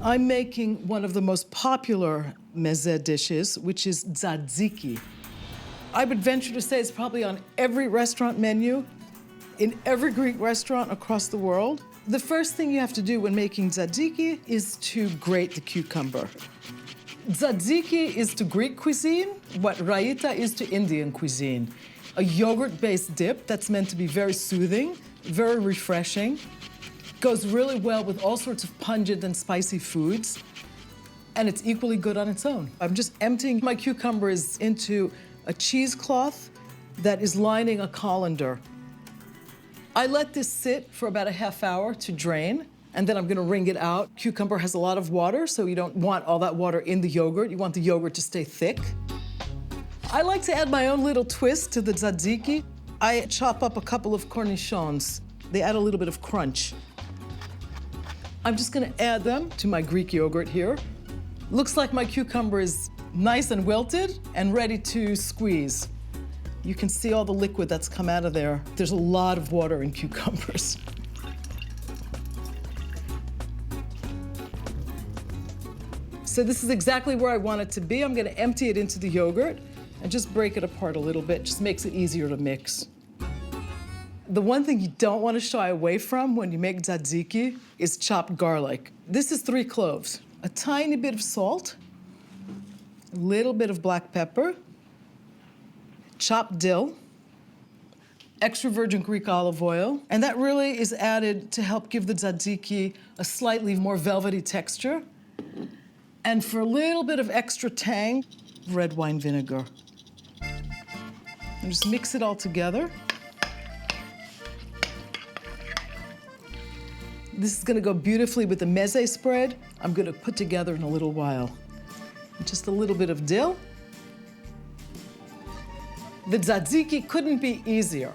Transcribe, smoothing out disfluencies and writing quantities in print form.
I'm making one of the most popular meze dishes, which is tzatziki. I would venture to say it's probably on every restaurant menu, in every Greek restaurant across the world. The first thing you have to do when making tzatziki is to grate the cucumber. Tzatziki is to Greek cuisine what raita is to Indian cuisine. A yogurt-based dip that's meant to be very soothing, very refreshing. Goes really well with all sorts of pungent and spicy foods, and it's equally good on its own. I'm just emptying my cucumbers into a cheesecloth that is lining a colander. I let this sit for about a half hour to drain, and then I'm gonna wring it out. Cucumber has a lot of water, so you don't want all that water in the yogurt. You want the yogurt to stay thick. I like to add my own little twist to the tzatziki. I chop up a couple of cornichons. They add a little bit of crunch. I'm just gonna add them to my Greek yogurt here. Looks like my cucumber is nice and wilted and ready to squeeze. You can see all the liquid that's come out of there. There's a lot of water in cucumbers. So this is exactly where I want it to be. I'm gonna empty it into the yogurt and just break it apart a little bit. Just makes it easier to mix. The one thing you don't want to shy away from when you make tzatziki is chopped garlic. This is 3 cloves, a tiny bit of salt, a little bit of black pepper, chopped dill, extra virgin Greek olive oil, and that really is added to help give the tzatziki a slightly more velvety texture. And for a little bit of extra tang, red wine vinegar. And just mix it all together. This is gonna go beautifully with the meze spread I'm gonna put together in a little while. Just a little bit of dill. The tzatziki couldn't be easier.